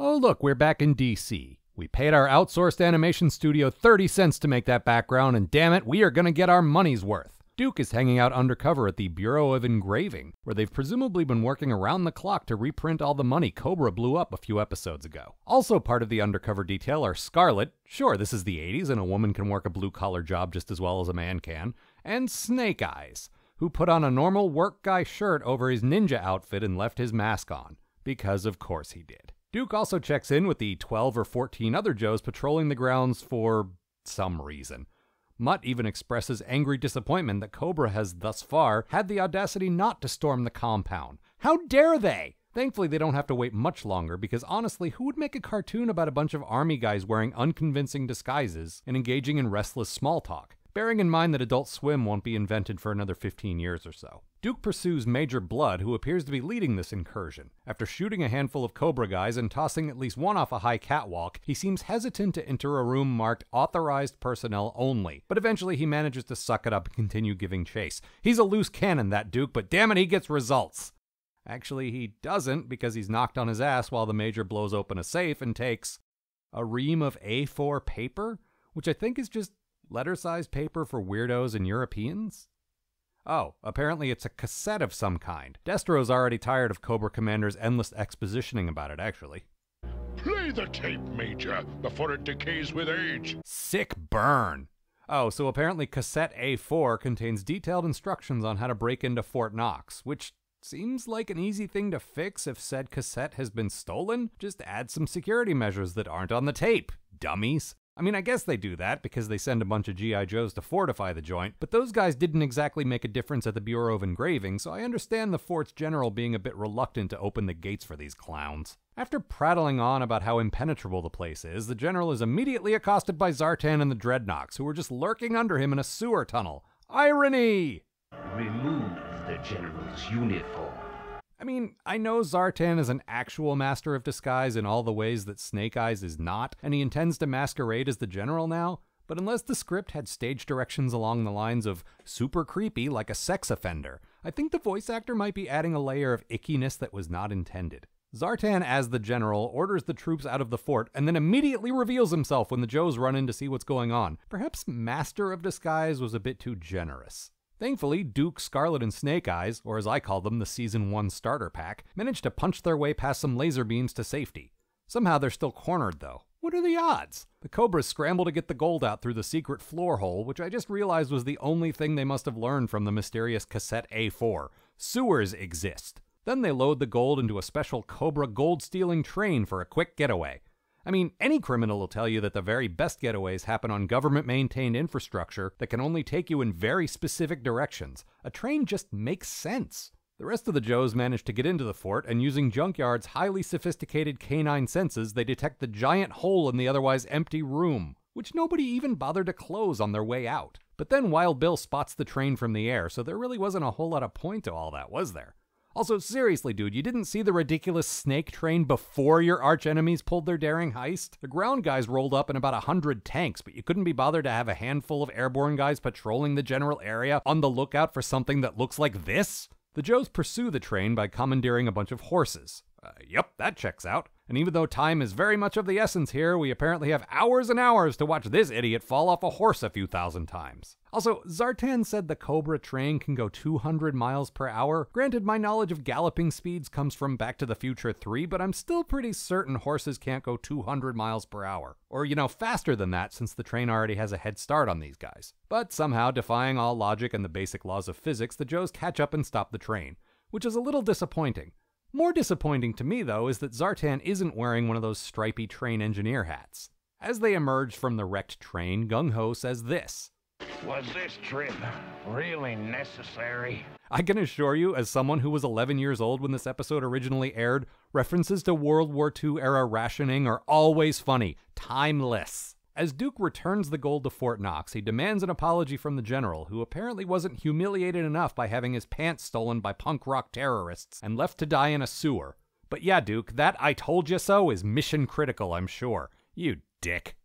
Oh look, we're back in DC. We paid our outsourced animation studio 30 cents to make that background, and damn it, we are gonna get our money's worth. Duke is hanging out undercover at the Bureau of Engraving, where they've presumably been working around the clock to reprint all the money Cobra blew up a few episodes ago. Also part of the undercover detail are Scarlett, sure this is the 80s and a woman can work a blue-collar job just as well as a man can, and Snake Eyes, who put on a normal work guy shirt over his ninja outfit and left his mask on, because of course he did. Duke also checks in with the 12 or 14 other Joes patrolling the grounds for some reason. Mutt even expresses angry disappointment that Cobra has thus far had the audacity not to storm the compound. How dare they? Thankfully, they don't have to wait much longer because honestly, who would make a cartoon about a bunch of army guys wearing unconvincing disguises and engaging in restless small talk? Bearing in mind that Adult Swim won't be invented for another 15 years or so. Duke pursues Major Bludd, who appears to be leading this incursion. After shooting a handful of Cobra guys and tossing at least one off a high catwalk, he seems hesitant to enter a room marked authorized personnel only, but eventually he manages to suck it up and continue giving chase. He's a loose cannon, that Duke, but damn it, he gets results. Actually, he doesn't, because he's knocked on his ass while the Major blows open a safe and takes a ream of A4 paper, which I think is just letter-sized paper for weirdos and Europeans? Oh, apparently it's a cassette of some kind. Destro's already tired of Cobra Commander's endless expositioning about it, actually. Play the tape, Major, before it decays with age. Sick burn. Oh, so apparently cassette A4 contains detailed instructions on how to break into Fort Knox, which seems like an easy thing to fix if said cassette has been stolen. Just add some security measures that aren't on the tape, dummies. I mean, I guess they do that because they send a bunch of G.I. Joes to fortify the joint, but those guys didn't exactly make a difference at the Bureau of Engraving, so I understand the fort's general being a bit reluctant to open the gates for these clowns. After prattling on about how impenetrable the place is, the general is immediately accosted by Zartan and the Dreadnoks, who are just lurking under him in a sewer tunnel. Irony! Remove the general's uniform. I mean, I know Zartan is an actual master of disguise in all the ways that Snake Eyes is not, and he intends to masquerade as the general now, but unless the script had stage directions along the lines of super creepy like a sex offender, I think the voice actor might be adding a layer of ickiness that was not intended. Zartan, as the general, orders the troops out of the fort and then immediately reveals himself when the Joes run in to see what's going on. Perhaps master of disguise was a bit too generous. Thankfully, Duke, Scarlett, and Snake Eyes, or as I call them, the Season 1 starter pack, managed to punch their way past some laser beams to safety. Somehow they're still cornered, though. What are the odds? The Cobras scramble to get the gold out through the secret floor hole, which I just realized was the only thing they must have learned from the mysterious cassette A4. Sewers exist. Then they load the gold into a special Cobra gold-stealing train for a quick getaway. I mean, any criminal will tell you that the very best getaways happen on government-maintained infrastructure that can only take you in very specific directions. A train just makes sense. The rest of the Joes manage to get into the fort, and using Junkyard's highly sophisticated canine senses, they detect the giant hole in the otherwise empty room, which nobody even bothered to close on their way out. But then Wild Bill spots the train from the air, so there really wasn't a whole lot of point to all that, was there? Also, seriously, dude, you didn't see the ridiculous snake train before your arch-enemies pulled their daring heist? The ground guys rolled up in about 100 tanks, but you couldn't be bothered to have a handful of airborne guys patrolling the general area on the lookout for something that looks like this? The Joes pursue the train by commandeering a bunch of horses. Yep, that checks out. And even though time is very much of the essence here, we apparently have hours and hours to watch this idiot fall off a horse a few thousand times. Also, Zartan said the Cobra train can go 200 miles per hour. Granted, my knowledge of galloping speeds comes from Back to the Future 3, but I'm still pretty certain horses can't go 200 miles per hour. Or, faster than that since the train already has a head start on these guys. But somehow, defying all logic and the basic laws of physics, the Joes catch up and stop the train, which is a little disappointing. More disappointing to me, though, is that Zartan isn't wearing one of those stripy train engineer hats. As they emerge from the wrecked train, Gung Ho says this. Was this trip really necessary? I can assure you, as someone who was 11 years old when this episode originally aired, references to World War II era rationing are always funny, timeless. As Duke returns the gold to Fort Knox, he demands an apology from the general, who apparently wasn't humiliated enough by having his pants stolen by punk rock terrorists and left to die in a sewer. But yeah, Duke, that "I told you so" is mission critical, I'm sure. You dick.